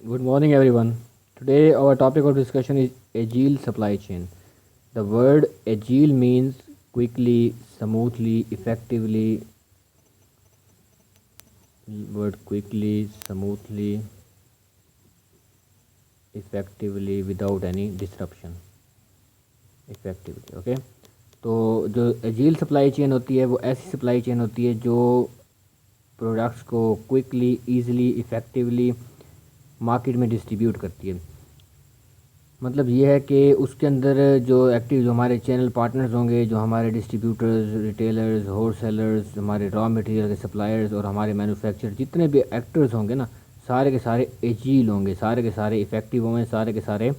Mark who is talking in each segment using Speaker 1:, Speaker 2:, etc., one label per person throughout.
Speaker 1: Good morning, everyone. Today, our topic of discussion is agile supply chain. The word agile means quickly, smoothly, effectively. Word quickly, smoothly, effectively, without any disruption. Effectively, okay. तो जो agile supply chain होती है वो ऐसी supply chain होती है जो products को क्विकली, ईजिली, इफ़ेक्टिवली मार्केट में डिस्ट्रीब्यूट करती है। मतलब ये है कि उसके अंदर जो हमारे चैनल पार्टनर्स होंगे, जो हमारे डिस्ट्रीब्यूटर्स, रिटेलर्स, होल सेलर्स, हमारे रॉ मटेरियल के सप्लायर्स और हमारे मैन्युफैक्चरर, जितने भी एक्टर्स होंगे ना, सारे के सारे एजील होंगे, सारे के सारे इफ़ेक्टिव होंगे, सारे के सारे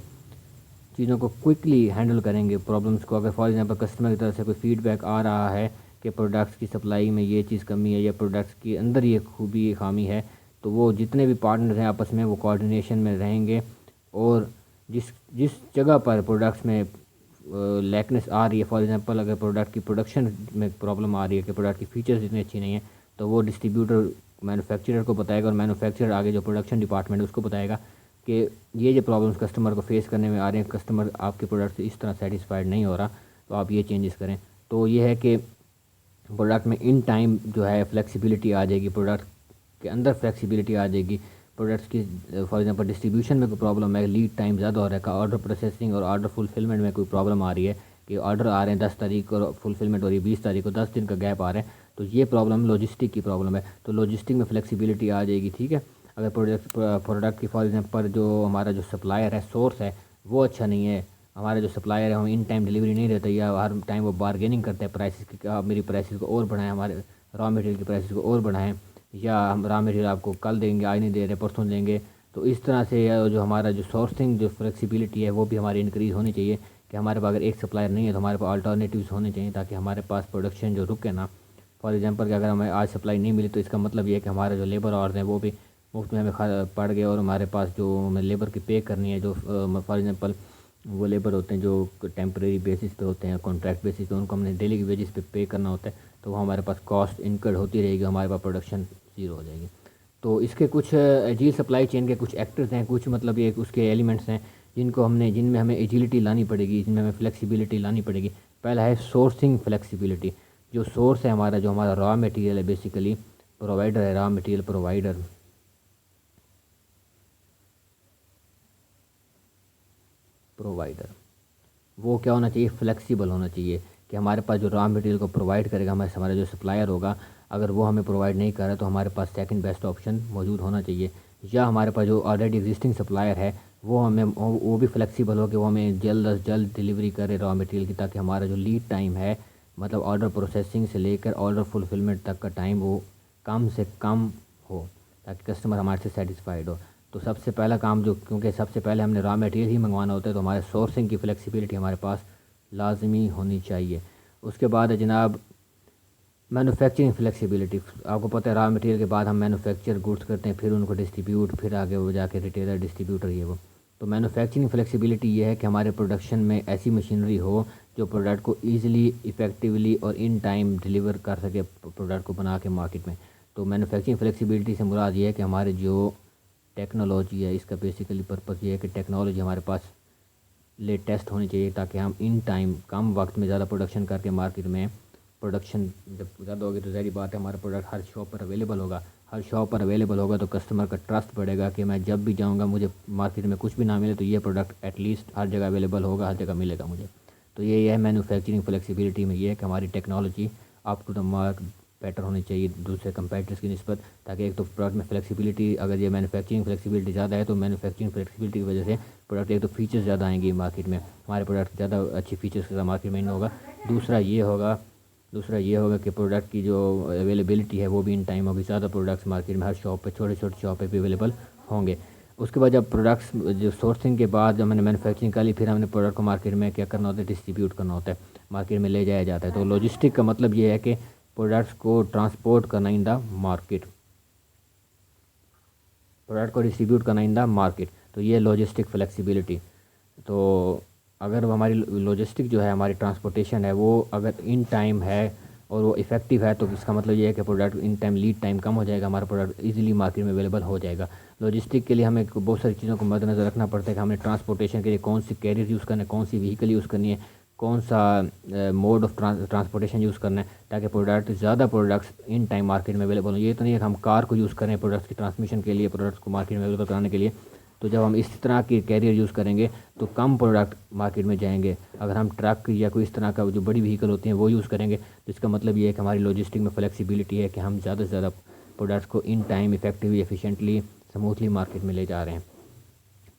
Speaker 1: चीज़ों को क्विकली हैंडल करेंगे प्रॉब्लम्स को। अगर फॉर एग्जांपल कस्टमर की तरफ से कोई फीडबैक आ रहा है कि प्रोडक्ट्स की सप्लाई में ये चीज़ कमी है या प्रोडक्ट्स के अंदर ये खूबी, ये खामी है, तो वो जितने भी पार्टनर हैं आपस में वो कोऑर्डिनेशन में रहेंगे और जिस जिस जगह पर प्रोडक्ट्स में लैकनेस आ रही है, फॉर एग्जांपल अगर प्रोडक्ट की प्रोडक्शन में प्रॉब्लम आ रही है कि प्रोडक्ट की फ़ीचर्स इतनी अच्छी नहीं है, तो वो डिस्ट्रीब्यूटर मैन्युफैक्चरर को बताएगा और मैन्युफैक्चरर आगे जो प्रोडक्शन डिपार्टमेंट है उसको बताएगा कि ये जो प्रॉब्लम्स कस्टमर को फेस करने में आ रहे हैं, कस्टमर आपके प्रोडक्ट से इस तरह सेटिस्फाइड नहीं हो रहा, तो आप ये चेंजेस करें। तो ये है कि प्रोडक्ट में इन टाइम जो है फ्लेक्सिबिलिटी आ जाएगी, प्रोडक्ट के अंदर फ्लेक्सिबिलिटी आ जाएगी। प्रोडक्ट्स की फॉर एग्जांपल डिस्ट्रीब्यूशन में कोई प्रॉब्लम है, लीड टाइम ज़्यादा हो रहा है, ऑर्डर प्रोसेसिंग और ऑर्डर फुलफिलमेंट में कोई प्रॉब्लम आ रही है कि ऑर्डर आ रहे हैं 10 तारीख और फुलफिलमेंट हो रही है 20 तारीख को, 10 दिन का गैप आ रहा है, तो ये प्रॉब्लम लॉजिस्टिक की प्रॉब्लम है। तो लॉजिस्टिक में फ्लेक्सिबिलिटी आ जाएगी, ठीक है। अगर प्रोडक्ट की फॉर एग्जांपल जो हमारा जो सप्लायर है, सोर्स है, वो अच्छा नहीं है, हमारे जो सप्लायर है हम इन टाइम डिलीवरी नहीं देते या हर टाइम वो बारगेनिंग करते हैं प्राइसेस की, आप मेरी प्राइसेस को और बढ़ाएं, हमारे रॉ मटेरियल की प्राइसेस को और बढ़ाएं, या हम रॉ मटेरियल आपको कल देंगे, आज नहीं दे रहे, परसों देंगे। तो इस तरह से जो हमारा जो सोर्सिंग जो फ्लेक्सिबिलिटी है वो भी हमारी इंक्रीज़ होनी चाहिए कि हमारे पास अगर एक सप्लायर नहीं है तो हमारे पास अल्टरनेटिव्स होने चाहिए ताकि हमारे पास प्रोडक्शन जो रुके ना। फॉर एग्जांपल कि अगर हमें आज सप्लाई नहीं मिली तो इसका मतलब ये है कि हमारा जो लेबर आवर्स हैं वो भी मुफ्त में हमें पड़ गए और हमारे पास जो हमें लेबर की पे करनी है, जो फॉर एग्जांपल वो लेबर होते हैं जो टेम्परेरी बेसिस पे होते हैं, कॉन्ट्रैक्ट बेसिस पे, उनको हमने डेली की वेजिस पे करना होता है, तो वो हमारे पास कॉस्ट इनकर्ड होती रहेगी, हमारे पास प्रोडक्शन ज़ीरो हो जाएगी। तो इसके कुछ एजील सप्लाई चेन के कुछ एक्टर्स हैं, कुछ मतलब ये उसके एलिमेंट्स हैं जिनमें हमें एजिलिटी लानी पड़ेगी, जिनमें हमें फ्लेक्सिबिलिटी लानी पड़ेगी। पहला है सोर्सिंग फ्लेक्सिबिलिटी। जो सोर्स है हमारा, जो हमारा रॉ मटेरियल है, बेसिकली प्रोवाइडर है, रॉ मटेरियल प्रोवाइडर, वो क्या होना चाहिए, फ्लेक्सिबल होना चाहिए कि हमारे पास जो रॉ मटेरियल को प्रोवाइड करेगा, हमारा जो सप्लायर होगा, अगर वो हमें प्रोवाइड नहीं कर रहा है तो हमारे पास सेकंड बेस्ट ऑप्शन मौजूद होना चाहिए। या हमारे पास जो ऑलरेडी एग्जिस्टिंग सप्लायर है वो भी फ्लेक्सिबल हो कि वो हमें जल्द अज जल्द डिलीवरी करे रॉ मटेरियल की, ताकि हमारा जो लीड टाइम है, मतलब ऑर्डर प्रोसेसिंग से लेकर ऑर्डर फुलफिलमेंट तक का टाइम वो कम से कम हो, ताकि कस्टमर हमारे से सेटिस्फाइड हो। तो सबसे पहला काम जो, क्योंकि सबसे पहले हमने रॉ मटेरियल ही मंगवाना होता है, तो हमारे सोर्सिंग की फ़्लेक्सिबिलिटी हमारे पास लाजमी होनी चाहिए। उसके बाद है जनाब मैन्युफैक्चरिंग फ़्लेक्सिबिलिटी। आपको पता है रॉ मटेरियल के बाद हम मैन्युफैक्चर गुड्स करते हैं, फिर उनको डिस्ट्रीब्यूट, फिर आगे वो जाके रिटेलर, डिस्ट्रीब्यूटर, ये वो। तो मैन्युफैक्चरिंग फ़्लेक्सिबिलिटी ये है कि हमारे प्रोडक्शन में ऐसी मशीनरी हो जो प्रोडक्ट को ईज़िली, इफ़ेक्टिवली और इन टाइम डिलीवर कर सके प्रोडक्ट को बना के मार्केट में। तो मैन्युफैक्चरिंग फ़्लेक्सिबिलिटी से मुराद ये है कि हमारे जो टेक्नोलॉजी है, इसका बेसिकली पर्पज़ ये है कि टेक्नोलॉजी हमारे पास लेटेस्ट होनी चाहिए ताकि हम इन टाइम कम वक्त में ज़्यादा प्रोडक्शन करके मार्केट में, प्रोडक्शन जब ज़्यादा होगी तो ज़ाहिर बात है हमारा प्रोडक्ट हर शॉप पर अवेलेबल होगा। हर शॉप पर अवेलेबल होगा तो कस्टमर का ट्रस्ट बढ़ेगा कि मैं जब भी जाऊंगा, मुझे मार्केट में कुछ भी ना मिले तो ये प्रोडक्ट एटलीस्ट हर जगह अवेलेबल होगा, हर जगह मिलेगा मुझे। तो ये है मैन्युफैक्चरिंग फ्लेक्सिबिलिटी में, ये है कि हमारी technology up to the mark better होनी चाहिए दूसरे कंपेटिटर्स की निस्बत, ताकि एक तो प्रोडक्ट में फ्लेक्सिबिलिटी, अगर ये मैन्युफैक्चरिंग फ्लेक्सिबिलिटी ज़्यादा है तो मैन्युफैक्चरिंग फ्लेक्सिबिलिटी की वजह से प्रोडक्ट, एक तो फीचर्स ज़्यादा आएंगी मार्केट में, हमारे प्रोडक्ट ज़्यादा अच्छी फीचर्स के साथ मार्केट में इन होगा। दूसरा ये होगा कि प्रोडक्ट की जो अवेलेबिलिटी है वो भी इन टाइम होगी, ज़्यादा प्रोडक्ट्स मार्केट में हर शॉप पे, छोटे छोटे शॉप पे भी अवेलेबल होंगे। उसके बाद जब प्रोडक्ट्स जो सोर्सिंग के बाद जब मैंने मैन्युफैक्चरिंग कर ली, फिर हमने प्रोडक्ट को मार्केट में क्या करना होता है, डिस्ट्रीब्यूट करना होता है, मार्केट में ले जाया जाता है। तो लॉजिस्टिक का मतलब ये है कि प्रोडक्ट्स को ट्रांसपोर्ट करना इन द मार्केट, प्रोडक्ट को डिस्ट्रीब्यूट करना इन द मार्केट, तो ये लॉजिस्टिक फ्लेक्सिबिलिटी। तो अगर वो हमारी लॉजिस्टिक जो है, हमारी ट्रांसपोर्टेशन है, वो अगर इन टाइम है اور وہ افیکٹو ہے تو اس کا مطلب یہ ہے کہ product in time lead time کم ہو جائے گا, ہمارا پروڈکٹ ایزیلی مارکیٹ میں اویلیبل ہو جائے گا. لاجسٹک کے لیے ہمیں بہت ساری چیزوں کو مد نظر رکھنا پڑتا ہے کہ ہم نے ٹرانسپورٹیشن کے لیے کون سی کیریئر یوز کرنا ہے, کون سی وہیکل یوز کرنی ہے, کون سا موڈ آف ٹرانسپورٹیشن یوز کرنا ہے, تاکہ زیادہ پروڈکٹس ان ٹائم مارکیٹ میں اویلیبل ہوں. یہ تو نہیں ہے کہ ہم کار کو یوز کریں پروڈکٹس کی ٹرانسمیشن کے لیے, پروڈکٹس کو مارکیٹ میں اویلیبل کرانے کے لیے. تو جب ہم اس طرح کی کیریئر یوز کریں گے تو کم پروڈکٹ مارکیٹ میں جائیں گے. اگر ہم ٹرک یا کوئی اس طرح کا جو بڑی وہیکل ہوتی ہیں وہ یوز کریں گے تو اس کا مطلب یہ ہے کہ ہماری لاجسٹک میں فلیکسیبلٹی ہے کہ ہم زیادہ سے زیادہ پروڈکٹس کو in time effectively efficiently smoothly market میں لے جا رہے ہیں.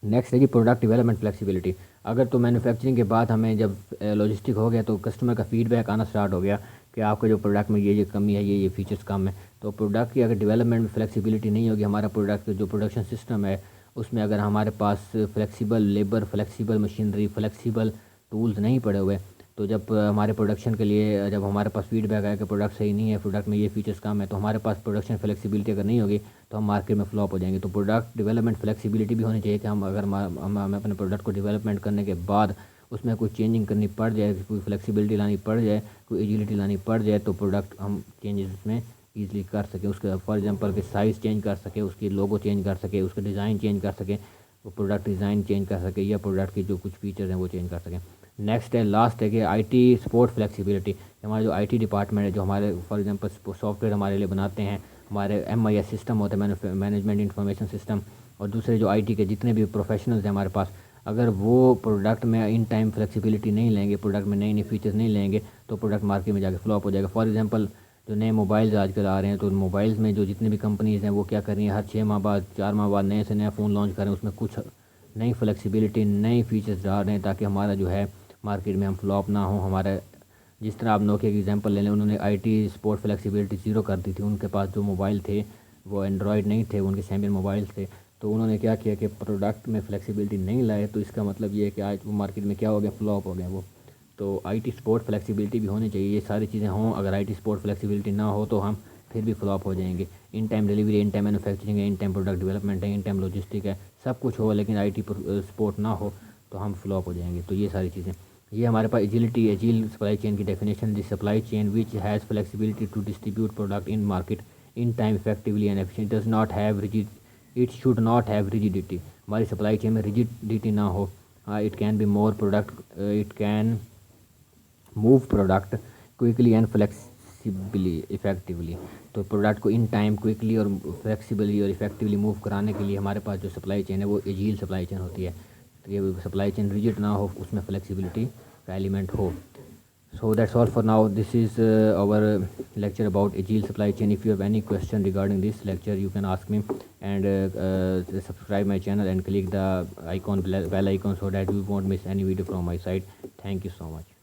Speaker 1: نیکسٹ ہے جی پروڈکٹ ڈیولپمنٹ فلیکسیبلٹی. اگر تو مینوفیکچرنگ کے بعد ہمیں جب لاجسٹک ہو گیا تو کسٹمر کا فیڈ بیک آنا اسٹارٹ ہو گیا کہ آپ کے جو پروڈکٹ میں یہ کمی ہے, یہ فیچرس کم ہے. تو پروڈکٹ کی اگر ڈیولپمنٹ میں فلیکسیبلٹی نہیں ہوگی, ہمارا پروڈکٹ جو پروڈکشن سسٹم ہے اس میں اگر ہمارے پاس flexible labour, flexible machinery, flexible tools نہیں پڑے ہوئے, تو جب ہمارے پروڈکشن کے لیے جب ہمارے پاس فیڈ بیک آیا کہ پروڈکٹ صحیح نہیں ہے, پروڈکٹ میں یہ فیچرس کم ہے, تو ہمارے پاس پروڈکشن فلیکسیبلٹی اگر نہیں ہوگی تو ہم مارکیٹ میں فلاپ ہو جائیں گے. تو پروڈکٹ ڈیولپمنٹ فلیکسیبلٹی بھی ہونی چاہیے کہ ہم اگر ہمیں اپنے پروڈکٹ کو ڈیولپمنٹ کرنے کے بعد اس میں کوئی چینجنگ کرنی پڑ جائے, کوئی فلیکسیبلٹی لانی پڑ جائے, کوئی ایجیلٹی لانی پڑ جائے تو پروڈکٹ ہم چینجز اس میں ایزلی کر سکیں. اس کا فار ایگزامپل کہ سائز چینج کر سکے, اس کی لوگو چینج کر سکے, اس کا ڈیزائن چینج کر سکے, وہ پروڈکٹ ڈیزائن چینج کر سکے, یا پروڈکٹ کی جو کچھ فیچرز ہیں وہ چینج کر سکیں. نیکسٹ ہے لاسٹ ہے کہ آئی ٹی سپورٹ فلیکسیبلٹی. ہمارا جو آئی ٹی ڈپارٹمنٹ ہے جو ہمارے فار ایگزامپل سافٹ ویئر ہمارے لیے بناتے ہیں, ہمارے MIS سسٹم ہوتے ہیں, مینجمنٹ انفارمیشن سسٹم, اور دوسرے جو IT کے جتنے بھی پروفیشنلز ہیں ہمارے پاس, اگر وہ پروڈکٹ میں ان ٹائم فلیکسیبلٹی نہیں لیں گے, پروڈکٹ میں نئی نئی فیچرز نہیں لیں گے تو پروڈکٹ مارکیٹ میں جا کے فلاپ ہو جائے گا. فار ایگزامپل جو نئے موبائلز آج کل آ رہے ہیں, تو موبائلز میں جو جتنی بھی کمپنیز ہیں وہ کیا کر رہی ہیں, ہر 6 ماہ بعد 4 ماہ بعد نئے سے نیا فون لانچ کر رہے ہیں, اس میں کچھ نئی فلیکسیبلٹی, نئی فیچرز ڈال رہے ہیں تاکہ ہمارا جو ہے مارکیٹ میں ہم فلاپ نہ ہوں. ہمارا جس طرح آپ نوکیا کی ایگزامپل لے لیں, انہوں نے IT سپورٹ فلیکسیبلٹی 0 کر دی تھی. ان کے پاس جو موبائل تھے وہ اینڈرائڈ نہیں تھے, ان کے سیمپل موبائلس تھے, تو انہوں نے کیا کیا کہ پروڈکٹ میں فلیکسیبلٹی نہیں لائے. تو اس کا مطلب یہ ہے کہ آج وہ مارکیٹ میں کیا ہو گیا, فلاپ ہو گیا وہ. تو IT سپورٹ فلیکسیبلٹی بھی ہونی چاہیے, یہ ساری چیزیں ہوں. اگر IT سپورٹ فلیکسیبلٹی نہ ہو تو ہم پھر بھی فلاپ ہو جائیں گے. In time delivery, in time manufacturing ہے, ان ٹائم پروڈکٹ ڈیولپمنٹ ہے, ان ٹائم لاجسٹک ہے, سب کچھ ہو لیکن IT سپورٹ نہ ہو تو ہم فلاپ ہو جائیں گے. تو یہ ساری چیزیں, یہ ہمارے پاس ایجیل سپلائی چین کی definition. The supply chain which has flexibility to distribute product in market in time effectively and efficient, does not have it should not have rigidity. ہماری سپلائی چین میں ریجیڈیٹی نہ ہو. It can be more product, it can move product quickly and flexibly effectively. تو product کو in time quickly اور فلیکسیبلی اور effectively move کرانے کے لیے ہمارے پاس جو سپلائی چین ہے وہ ایجیل سپلائی چین ہوتی ہے. تو یہ سپلائی چین ریجڈ نہ ہو, اس میں فلیکسیبلٹی کا element who. So that's all for now. This is our lecture about agile supply chain. If you have any question regarding this lecture, you can ask me, and subscribe my channel and click the icon, bell icon, so that you won't miss any video from my side. Thank you so much.